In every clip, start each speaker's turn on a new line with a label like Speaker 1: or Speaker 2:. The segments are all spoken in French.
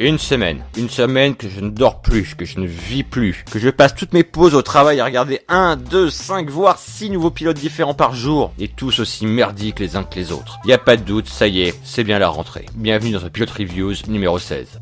Speaker 1: Une semaine que je ne dors plus, que je ne vis plus, que je passe toutes mes pauses au travail à regarder 1, 2, 5, voire 6 nouveaux pilotes différents par jour, et tous aussi merdiques les uns que les autres. Y a pas de doute, ça y est, c'est bien la rentrée. Bienvenue dans ce Pilot Reviews numéro 16.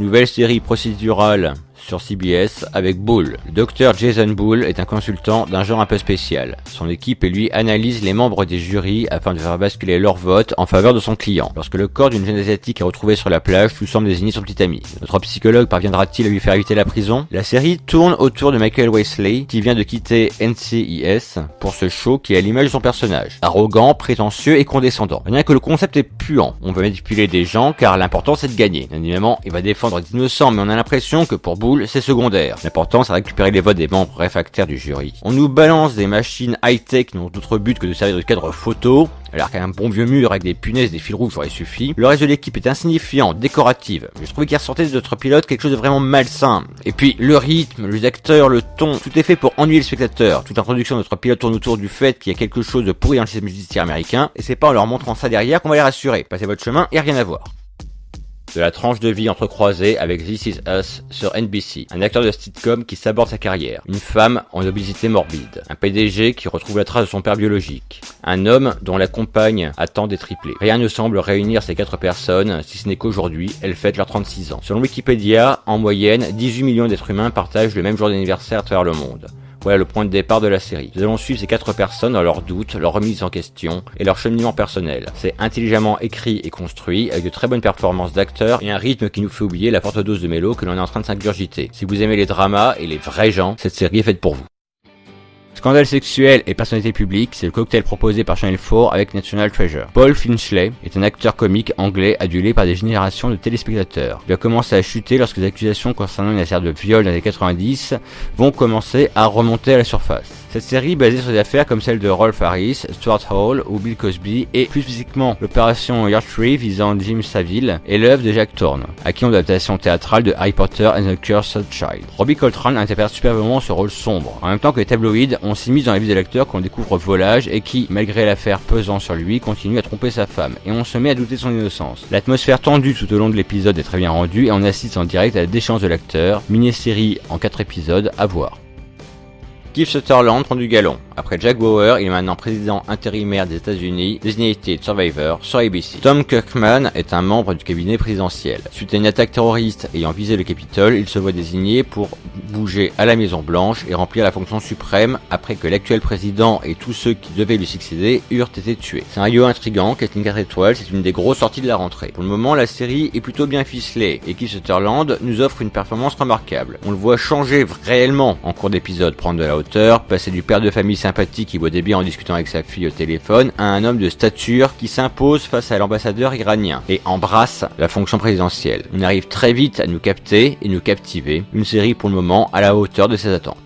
Speaker 1: Nouvelle série procédurale sur CBS avec Bull. Le docteur Jason Bull est un consultant d'un genre un peu spécial. Son équipe et lui analysent les membres des jurys afin de faire basculer leur vote en faveur de son client. Lorsque le corps d'une jeune asiatique est retrouvé sur la plage, tout semble désigner son petit ami. Notre psychologue parviendra-t-il à lui faire éviter la prison? La série tourne autour de Michael Wesley, qui vient de quitter NCIS pour ce show qui est à l'image de son personnage. Arrogant, prétentieux et condescendant. Rien que le concept est puant. On veut manipuler des gens car l'important c'est de gagner. Bien évidemment, il va défendre des innocents, mais on a l'impression que pour Bull, c'est secondaire. L'important, c'est de récupérer les votes des membres réfractaires du jury. On nous balance des machines high-tech qui n'ont d'autre but que de servir de cadre photo, alors qu'un bon vieux mur avec des punaises, des fils rouges aurait suffi. Le reste de l'équipe est insignifiant, décorative. Je trouvais qu'il ressortait de notre pilote quelque chose de vraiment malsain. Et puis, le rythme, les acteurs, le ton, tout est fait pour ennuyer le spectateur. Toute l'introduction de notre pilote tourne autour du fait qu'il y a quelque chose de pourri dans le système judiciaire américain, et c'est pas en leur montrant ça derrière qu'on va les rassurer. Passez votre chemin et rien à voir. De la tranche de vie entrecroisée avec This Is Us sur NBC, un acteur de sitcom qui s'aborde sa carrière, une femme en obésité morbide, un PDG qui retrouve la trace de son père biologique, un homme dont la compagne attend des triplés. Rien ne semble réunir ces 4 personnes, si ce n'est qu'aujourd'hui, elles fêtent leurs 36 ans. Selon Wikipédia, en moyenne, 18 millions d'êtres humains partagent le même jour d'anniversaire à travers le monde. Voilà le point de départ de la série. Nous allons suivre ces 4 personnes dans leurs doutes, leurs remises en question et leur cheminement personnel. C'est intelligemment écrit et construit, avec de très bonnes performances d'acteurs et un rythme qui nous fait oublier la forte dose de mélo que l'on est en train de s'ingurgiter. Si vous aimez les dramas et les vrais gens, cette série est faite pour vous. Scandale sexuel et personnalité publique, c'est le cocktail proposé par Channel 4 avec National Treasure. Paul Finchley est un acteur comique anglais adulé par des générations de téléspectateurs. Il a commencé à chuter lorsque les accusations concernant une affaire de viol dans les années 90 vont commencer à remonter à la surface. Cette série, basée sur des affaires comme celle de Rolf Harris, Stuart Hall ou Bill Cosby, et plus physiquement l'opération Yardtree visant Jim Savile, est l'œuvre de Jack Thorne, à qui on l'adaptation théâtrale de Harry Potter and the Cursed Child. Robbie Coltrane interprète superbement ce rôle sombre. En même temps que les tabloïds, on s'immisce dans la vie de l'acteur qu'on découvre volage et qui, malgré l'affaire pesant sur lui, continue à tromper sa femme, et on se met à douter de son innocence. L'atmosphère tendue tout au long de l'épisode est très bien rendue et on assiste en direct à la déchéance de l'acteur, mini-série en 4 épisodes à voir. Kiefer Sutherland prend du galon. Après Jack Bauer, il est maintenant président intérimaire des États-Unis, Designated Survivor sur ABC. Tom Kirkman est un membre du cabinet présidentiel. Suite à une attaque terroriste ayant visé le Capitole, il se voit désigné pour bouger à la Maison Blanche et remplir la fonction suprême après que l'actuel président et tous ceux qui devaient lui succéder eurent été tués. Scénario intriguant, casting 4 étoiles, c'est une des grosses sorties de la rentrée. Pour le moment, la série est plutôt bien ficelée et Kiefer Sutherland nous offre une performance remarquable. On le voit changer réellement en cours d'épisode, prendre de la hauteur, passer du père de famille sympathique qui boit des bières en discutant avec sa fille au téléphone à un homme de stature qui s'impose face à l'ambassadeur iranien et embrasse la fonction présidentielle. On arrive très vite à nous capter et nous captiver. Une série pour le moment à la hauteur de ses attentes.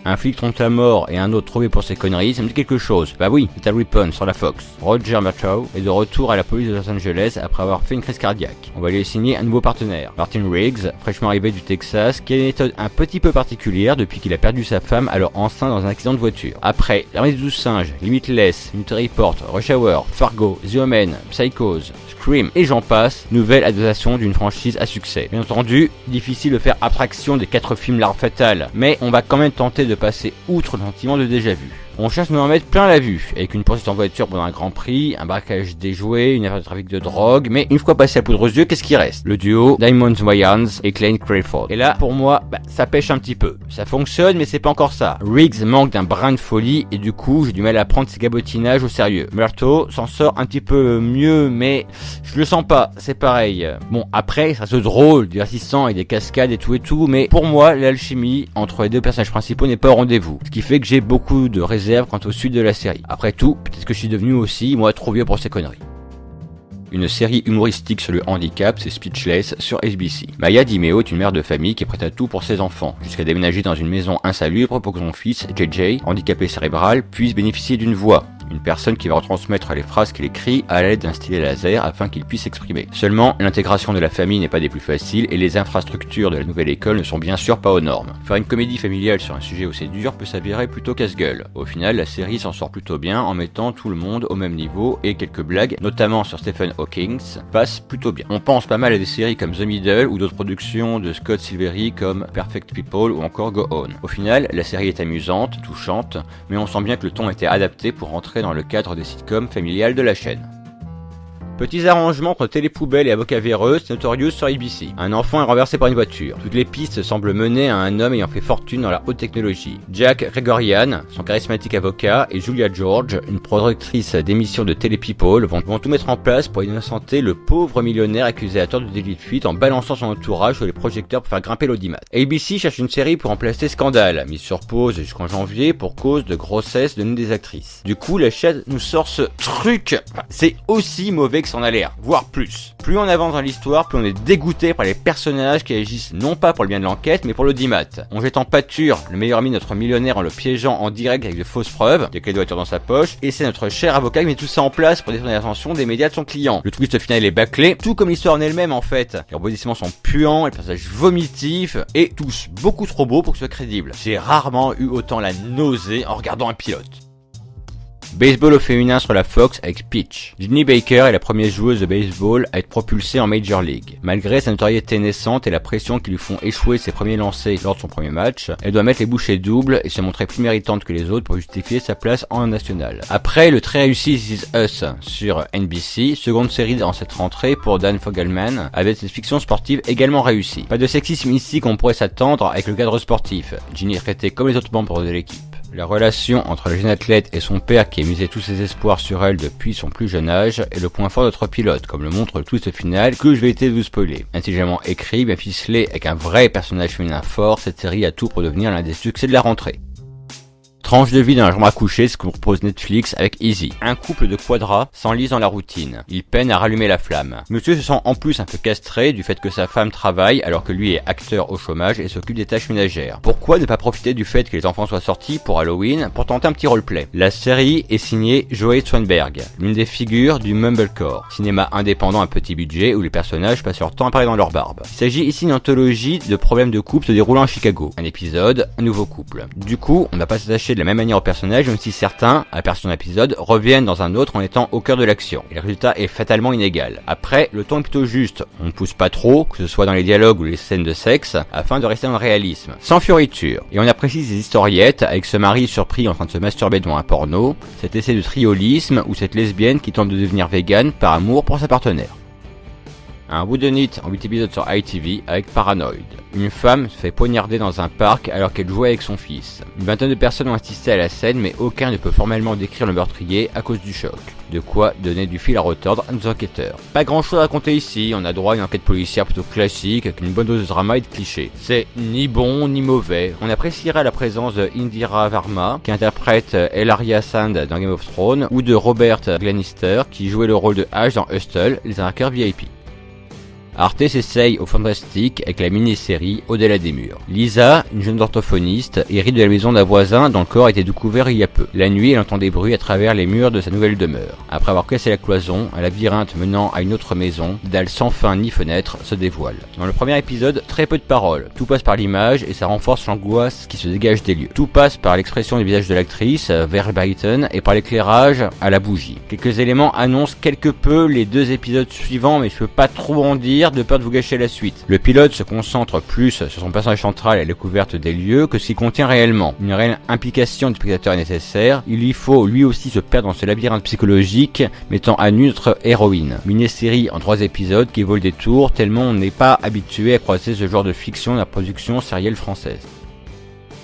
Speaker 1: Un flic trompe la mort et un autre trouvé pour ses conneries, ça me dit quelque chose. Bah oui, Lethal Weapon sur la Fox. Roger Murtaugh est de retour à la police de Los Angeles après avoir fait une crise cardiaque. On va lui signer un nouveau partenaire, Martin Riggs, fraîchement arrivé du Texas, qui a une méthode un petit peu particulière depuis qu'il a perdu sa femme alors enceinte dans un accident de voiture. Après, L'Armée des 12 singes, Limitless, Military Report, Rush Hour, Fargo, The Omen, Psychose, Scream et j'en passe, nouvelle adaptation d'une franchise à succès. Bien entendu, difficile de faire abstraction des 4 films L'Arme Fatale, mais on va quand même tenter de passer outre le sentiment de déjà-vu. On cherche à nous en mettre plein la vue, avec une poursuite en voiture pendant un grand prix, un braquage déjoué, une affaire de trafic de drogue, mais une fois passé à poudre aux yeux, qu'est-ce qui reste? Le duo Diamond Wayans et Clayne Crawford. Et là, pour moi, ça pêche un petit peu. Ça fonctionne, mais c'est pas encore ça. Riggs manque d'un brin de folie, et du coup, j'ai du mal à prendre ses gabotinages au sérieux. Murtaugh s'en sort un petit peu mieux, mais je le sens pas, c'est pareil. Bon, après, ça se drôle, divertissant, et des cascades et tout, mais pour moi, l'alchimie entre les 2 personnages principaux n'est pas au rendez-vous. Ce qui fait que j'ai beaucoup de réserves quant au suite de la série. Après tout, peut-être que je suis devenu aussi, moi, trop vieux pour ces conneries. Une série humoristique sur le handicap, c'est Speechless sur ABC. Maya DiMeo est une mère de famille qui est prête à tout pour ses enfants, jusqu'à déménager dans une maison insalubre pour que son fils, JJ, handicapé cérébral, puisse bénéficier d'une voix. une personne qui va retransmettre les phrases qu'il écrit à l'aide d'un stylet laser afin qu'il puisse s'exprimer. Seulement, l'intégration de la famille n'est pas des plus faciles et les infrastructures de la nouvelle école ne sont bien sûr pas aux normes. Faire une comédie familiale sur un sujet aussi dur peut s'avérer plutôt casse-gueule. Au final, la série s'en sort plutôt bien en mettant tout le monde au même niveau et quelques blagues, notamment sur Stephen Hawking, passent plutôt bien. On pense pas mal à des séries comme The Middle ou d'autres productions de Scott Silvery comme Perfect People ou encore Go On. Au final, la série est amusante, touchante, mais on sent bien que le ton était adapté pour rentrer dans le cadre des sitcoms familiales de la chaîne. Petits arrangements entre télépoubelle et avocat véreux, c'est Notorious sur ABC. Un enfant est renversé par une voiture. Toutes les pistes semblent mener à un homme ayant fait fortune dans la haute technologie. Jack Gregorian, son charismatique avocat, et Julia George, une productrice d'émissions de Télé People, vont tout mettre en place pour innocenter le pauvre millionnaire accusé à tort de délit de fuite en balançant son entourage sur les projecteurs pour faire grimper l'audimat. ABC cherche une série pour remplacer Scandale, mise sur pause jusqu'en janvier pour cause de grossesse de l'une des actrices. Du coup, la chaîne nous sort ce truc. C'est aussi mauvais que son a l'air, voire plus. Plus on avance dans l'histoire, plus on est dégoûté par les personnages qui agissent non pas pour le bien de l'enquête, mais pour l'audimat. On jette en pâture le meilleur ami de notre millionnaire en le piégeant en direct avec de fausses preuves, des clés de voiture dans sa poche, et c'est notre cher avocat qui met tout ça en place pour détourner l'attention des médias de son client. Le twist final est bâclé, tout comme l'histoire en elle-même en fait. Les rebondissements sont puants, les passages vomitifs, et tous beaucoup trop beaux pour que ce soit crédible. J'ai rarement eu autant la nausée en regardant un pilote. Baseball au féminin sur la Fox avec Peach. Ginny Baker est la première joueuse de baseball à être propulsée en Major League. Malgré sa notoriété naissante et la pression qui lui font échouer ses premiers lancers lors de son premier match, elle doit mettre les bouchées doubles et se montrer plus méritante que les autres pour justifier sa place en national. Après le très réussi This Is Us sur NBC, seconde série en cette rentrée pour Dan Fogelman, avec ses fictions sportives également réussies. Pas de sexisme ici qu'on pourrait s'attendre avec le cadre sportif. Ginny est traitée comme les autres membres de l'équipe. La relation entre le jeune athlète et son père qui a misé tous ses espoirs sur elle depuis son plus jeune âge est le point fort de notre pilote, comme le montre le twist final que je vais éviter de vous spoiler. Intelligemment écrit, bien ficelé, avec un vrai personnage féminin fort, cette série a tout pour devenir l'un des succès de la rentrée. Tranche de vie dans la chambre à coucher, ce que propose Netflix avec Easy. Un couple de quadras s'enlise dans la routine. Il peine à rallumer la flamme. Monsieur se sent en plus un peu castré du fait que sa femme travaille alors que lui est acteur au chômage et s'occupe des tâches ménagères. Pourquoi ne pas profiter du fait que les enfants soient sortis pour Halloween pour tenter un petit roleplay? La série est signée Joey Swanberg, l'une des figures du Mumblecore, cinéma indépendant à petit budget où les personnages passent leur temps à parler dans leur barbe. Il s'agit ici d'une anthologie de problèmes de couple se déroulant à Chicago. Un épisode, un nouveau couple. Du coup, on n'a pas s'attacher de la même manière aux personnages, même si certains, à partir d'un épisode, reviennent dans un autre en étant au cœur de l'action. Et le résultat est fatalement inégal. Après, le ton est plutôt juste. On ne pousse pas trop, que ce soit dans les dialogues ou les scènes de sexe, afin de rester dans le réalisme. Sans fioriture. Et on apprécie ces historiettes, avec ce mari surpris en train de se masturber devant un porno, cet essai de triolisme ou cette lesbienne qui tente de devenir végane par amour pour sa partenaire. Un Wooden It en 8 épisodes sur ITV avec Paranoid. Une femme se fait poignarder dans un parc alors qu'elle jouait avec son fils. Une vingtaine de personnes ont assisté à la scène mais aucun ne peut formellement décrire le meurtrier à cause du choc. De quoi donner du fil à retordre à nos enquêteurs. Pas grand chose à raconter ici, on a droit à une enquête policière plutôt classique avec une bonne dose de drama et de clichés. C'est ni bon ni mauvais. On appréciera la présence de Indira Varma qui interprète Elaria Sand dans Game of Thrones ou de Robert Glenister qui jouait le rôle de Ash dans Hustle, les arnaqueurs VIP. Arte s'essaye au fantastique avec la mini-série Au-delà des murs. Lisa, une jeune orthophoniste, hérite de la maison d'un voisin dont le corps a été découvert il y a peu. La nuit, elle entend des bruits à travers les murs de sa nouvelle demeure. Après avoir cassé la cloison, un labyrinthe menant à une autre maison, dalles sans fin ni fenêtres, se dévoile. Dans le premier épisode, très peu de paroles. Tout passe par l'image et ça renforce l'angoisse qui se dégage des lieux. Tout passe par l'expression du visage de l'actrice, verbatim, et par l'éclairage à la bougie. Quelques éléments annoncent quelque peu les deux épisodes suivants, mais je peux pas trop en dire de peur de vous gâcher la suite. Le pilote se concentre plus sur son personnage central et la découverte des lieux que ce qu'il contient réellement. Une réelle implication du spectateur est nécessaire. Il lui faut lui aussi se perdre dans ce labyrinthe psychologique, mettant à nu notre héroïne. Mini-série en 3 épisodes qui vaut le détour tellement on n'est pas habitué à croiser ce genre de fiction dans la production sérielle française.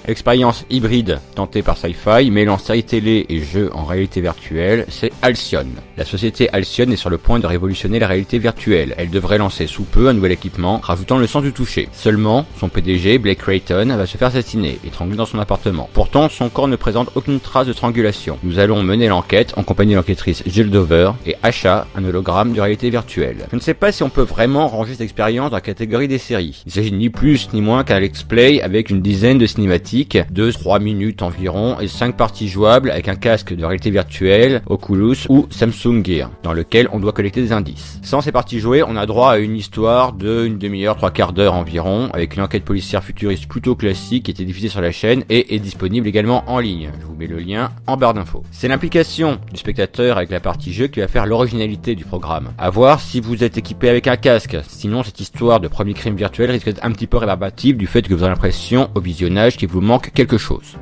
Speaker 1: Expérience hybride tentée par Sci-Fi, mêlant série télé et jeux en réalité virtuelle, c'est Halcyon. La société Halcyon est sur le point de révolutionner la réalité virtuelle. Elle devrait lancer sous peu un nouvel équipement, rajoutant le sens du toucher. Seulement, son PDG, Blake Creighton, va se faire assassiner, étranglé dans son appartement. Pourtant, son corps ne présente aucune trace de strangulation. Nous allons mener l'enquête en compagnie de l'enquêtrice Jill Dover et Asha, un hologramme de réalité virtuelle. Je ne sais pas si on peut vraiment ranger cette expérience dans la catégorie des séries. Il s'agit ni plus ni moins qu'un let's play avec une dizaine de cinématiques cinématique de 3 minutes environ et 5 parties jouables avec un casque de réalité virtuelle, Oculus ou Samsung Gear, dans lequel on doit collecter des indices. Sans ces parties jouées, on a droit à une histoire de une demi-heure, 3/4 d'heure environ, avec une enquête policière futuriste plutôt classique qui était diffusée sur la chaîne et est disponible également en ligne. Je vous mets le lien en barre d'infos. C'est l'implication du spectateur avec la partie jeu qui va faire l'originalité du programme. À voir si vous êtes équipé avec un casque, sinon cette histoire de premier crime virtuel risque d'être un petit peu rébarbative du fait que vous avez l'impression au visionnage qu'il vous manque quelque chose.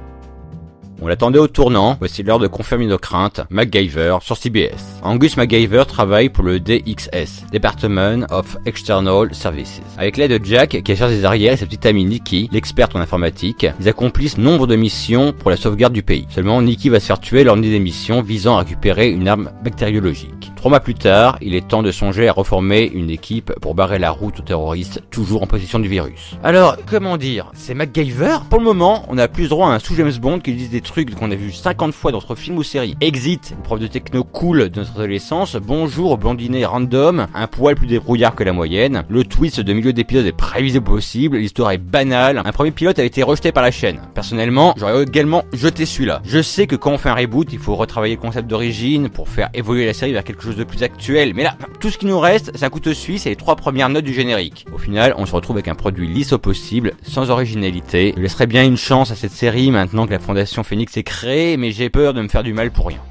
Speaker 1: On l'attendait au tournant, voici l'heure de confirmer nos craintes, MacGyver sur CBS. Angus MacGyver travaille pour le DXS, Department of External Services. Avec l'aide de Jack, qui assure ses arrières, et sa petite amie Nikki, l'experte en informatique, ils accomplissent nombre de missions pour la sauvegarde du pays. Seulement, Nikki va se faire tuer lors d'une des missions visant à récupérer une arme bactériologique. 3 mois plus tard, il est temps de songer à reformer une équipe pour barrer la route aux terroristes, toujours en possession du virus. Alors, comment dire, c'est MacGyver? Pour le moment, on a plus droit à un sous-James Bond qui dit des trucs qu'on a vu 50 fois dans notre films ou séries. Exit, une prof de techno cool de notre adolescence, bonjour au blondinet random, un poil plus débrouillard que la moyenne, le twist de milieu d'épisode est prévisible possible, l'histoire est banale, un premier pilote a été rejeté par la chaîne. Personnellement, j'aurais également jeté celui-là. Je sais que quand on fait un reboot, il faut retravailler le concept d'origine pour faire évoluer la série vers quelque chose de plus actuel, mais là, tout ce qui nous reste, c'est un couteau suisse et les 3 premières notes du générique. Au final, on se retrouve avec un produit lisse au possible, sans originalité. Je laisserai bien une chance à cette série maintenant que la Fondation Phoenix est créée, mais j'ai peur de me faire du mal pour rien.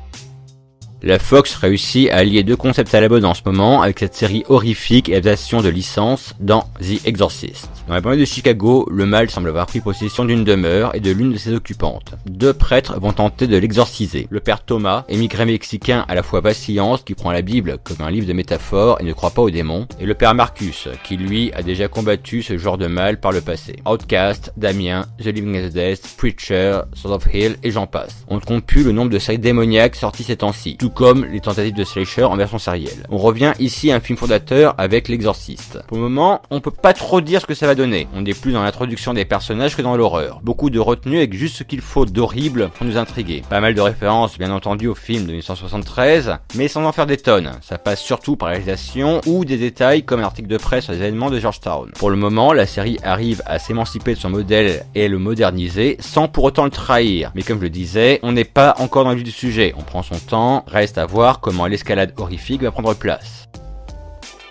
Speaker 1: La Fox réussit à allier 2 concepts à la mode en ce moment avec cette série horrifique et adaptation de licence dans The Exorcist. Dans la banlieue de Chicago, le mal semble avoir pris possession d'une demeure et de l'une de ses occupantes. 2 prêtres vont tenter de l'exorciser. Le père Thomas, émigré mexicain à la fois vacillante, qui prend la Bible comme un livre de métaphores et ne croit pas aux démons, et le père Marcus, qui lui a déjà combattu ce genre de mal par le passé. Outcast, Damien, The Living as Death, Preacher, Sword of Hill et j'en passe. On ne compte plus le nombre de séries démoniaques sorties ces temps-ci, tout comme les tentatives de slasher en version sérielle. On revient ici à un film fondateur avec l'Exorciste. Pour le moment, on peut pas trop dire ce que ça va donner. On n'est plus dans l'introduction des personnages que dans l'horreur. Beaucoup de retenue avec juste ce qu'il faut d'horrible pour nous intriguer. Pas mal de références bien entendu au film de 1973, mais sans en faire des tonnes. Ça passe surtout par la réalisation ou des détails comme un article de presse sur les événements de Georgetown. Pour le moment, la série arrive à s'émanciper de son modèle et à le moderniser sans pour autant le trahir. Mais comme je le disais, on n'est pas encore dans le vif du sujet. On prend son temps, reste à voir comment l'escalade horrifique va prendre place.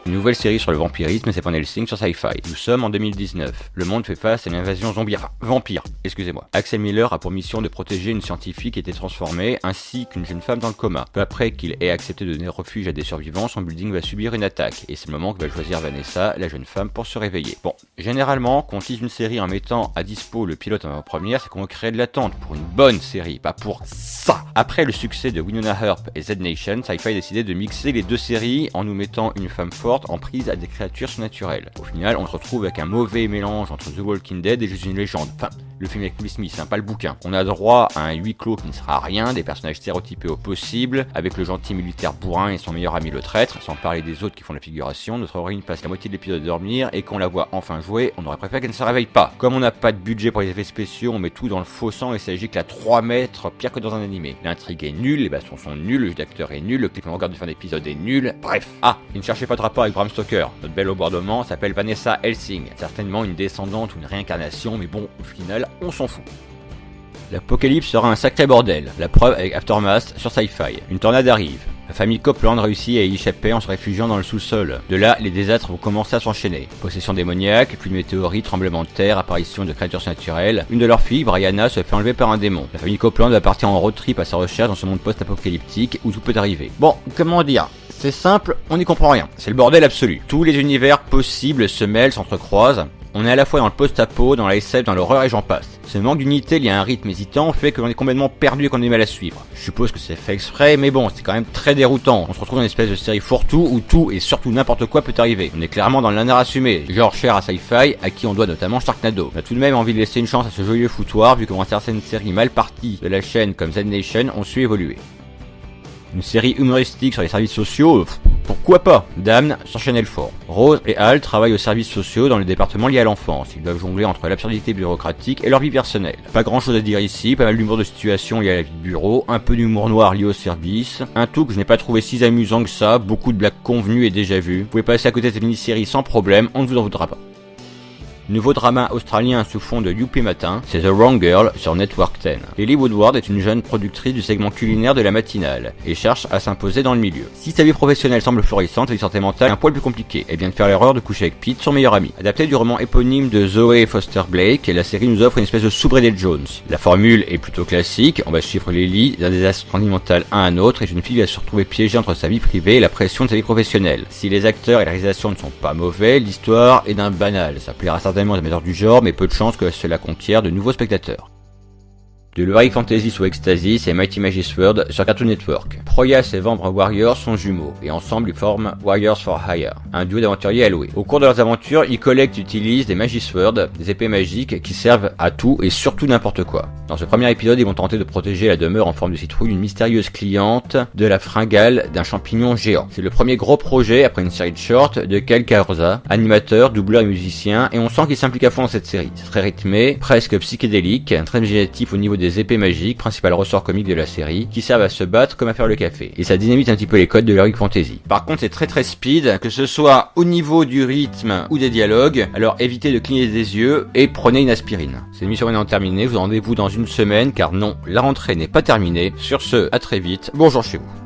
Speaker 1: Une nouvelle série sur le vampirisme, c'est Van Helsing sur Sci-Fi. Nous sommes en 2019. Le monde fait face à une invasion zombie, vampire, excusez-moi. Axel Miller a pour mission de protéger une scientifique qui était transformée, ainsi qu'une jeune femme dans le coma. Peu après qu'il ait accepté de donner refuge à des survivants, son building va subir une attaque. Et c'est le moment que va choisir Vanessa, la jeune femme, pour se réveiller. Bon, généralement, quand on tease une série en mettant à dispo le pilote en première, c'est qu'on va créer de l'attente pour une bonne série, pas pour ça. Après le succès de Winona Earp et Z Nation, Sci-Fi a décidé de mixer les 2 séries en nous mettant une femme forte en prise à des créatures surnaturelles. Au final, on se retrouve avec un mauvais mélange entre The Walking Dead et juste une légende. Enfin, le film avec Will Smith, pas le bouquin. On a droit à un huis clos qui ne sera rien, des personnages stéréotypés au possible, avec le gentil militaire bourrin et son meilleur ami le traître, sans parler des autres qui font la figuration. Notre héroïne passe la moitié de l'épisode à dormir, et quand on la voit enfin jouer, on aurait préféré qu'elle ne se réveille pas. Comme on n'a pas de budget pour les effets spéciaux, on met tout dans le faux sang et il s'agit que la 3 mètres, pire que dans un animé. L'intrigue est nulle, les bastons sont nuls, le jeu d'acteur est nul, le clip qu'on regarde de fin d'épisode est nul, bref. Ah, et ne cherchez pas de rapport avec Bram Stoker. Notre belle au bordement s'appelle Vanessa Helsing, certainement une descendante ou une réincarnation, mais bon, au final, on s'en fout. L'apocalypse sera un sacré bordel, la preuve avec Aftermath sur Sci-Fi. Une tornade arrive. La famille Copeland réussit à y échapper en se réfugiant dans le sous-sol. De là, les désastres vont commencer à s'enchaîner. Possession démoniaque, pluie de météorites, tremblements de terre, apparition de créatures naturelles. Une de leurs filles, Brianna, se fait enlever par un démon. La famille Copeland va partir en road trip à sa recherche dans ce monde post-apocalyptique où tout peut arriver. Bon, comment dire ? C'est simple, on n'y comprend rien. C'est le bordel absolu. Tous les univers possibles se mêlent, s'entrecroisent. On est à la fois dans le post-apo, dans la SF, dans l'horreur et j'en passe. Ce manque d'unité lié à un rythme hésitant fait que l'on est complètement perdu et qu'on a du mal à suivre. Je suppose que c'est fait exprès, mais bon, c'est quand même très déroutant. On se retrouve dans une espèce de série fourre-tout où tout et surtout n'importe quoi peut arriver. On est clairement dans le nanar assumé, genre cher à Sci-Fi, à qui on doit notamment Sharknado. On a tout de même envie de laisser une chance à ce joyeux foutoir, vu comment certaines séries mal parties de la chaîne comme Z Nation ont su évoluer. Une série humoristique sur les services sociaux, pourquoi pas? Damn sur Channel 4. Rose et Al travaillent aux services sociaux dans le département lié à l'enfance. Ils doivent jongler entre l'absurdité bureaucratique et leur vie personnelle. Pas grand chose à dire ici, pas mal d'humour de situation lié à la vie de bureau, un peu d'humour noir lié au service, un tout que je n'ai pas trouvé si amusant que ça, beaucoup de blagues convenues et déjà vues. Vous pouvez passer à côté de cette mini-série sans problème, on ne vous en voudra pas. Nouveau drama australien sous fond de Youpi Matin, c'est The Wrong Girl sur Network 10. Lily Woodward est une jeune productrice du segment culinaire de la matinale et cherche à s'imposer dans le milieu. Si sa vie professionnelle semble florissante, sa vie santé mentale est un poil plus compliquée. Elle vient de faire l'erreur de coucher avec Pete, son meilleur ami. Adapté du roman éponyme de Zoe Foster Blake, la série nous offre une espèce de Soubré Jones. La formule est plutôt classique, on va suivre Lily d'un désastre sentimental à un autre et une fille va se retrouver piégée entre sa vie privée et la pression de sa vie professionnelle. Si les acteurs et la réalisation ne sont pas mauvais, l'histoire est d'un banal. Ça plaira certainement aux amateurs du genre, mais peu de chances que cela conquiert de nouveaux spectateurs. De l'heroic fantasy sous ecstasy, c'est Mighty Magic Sword sur Cartoon Network. Proyas et Vambre Warriors sont jumeaux, et ensemble ils forment Warriors for Hire, un duo d'aventuriers alloués. Au cours de leurs aventures, ils collectent et utilisent des Magic Swords, des épées magiques qui servent à tout et surtout n'importe quoi. Dans ce premier épisode, ils vont tenter de protéger la demeure en forme de citrouille d'une mystérieuse cliente de la fringale d'un champignon géant. C'est le premier gros projet après une série de shorts de Kyle Carza, animateur, doubleur et musicien, et on sent qu'il s'implique à fond dans cette série. C'est très rythmé, presque psychédélique, très imaginatif au niveau des épées magiques, principal ressort comique de la série, qui servent à se battre comme à faire le café. Et ça dynamite un petit peu les codes de l'heroic fantasy. Par contre, c'est très speed, que ce soit au niveau du rythme ou des dialogues, alors évitez de cligner des yeux et prenez une aspirine. Cette émission est maintenant terminée, vous rendez-vous dans une semaine, car non, la rentrée n'est pas terminée. Sur ce, à très vite, bonjour chez vous.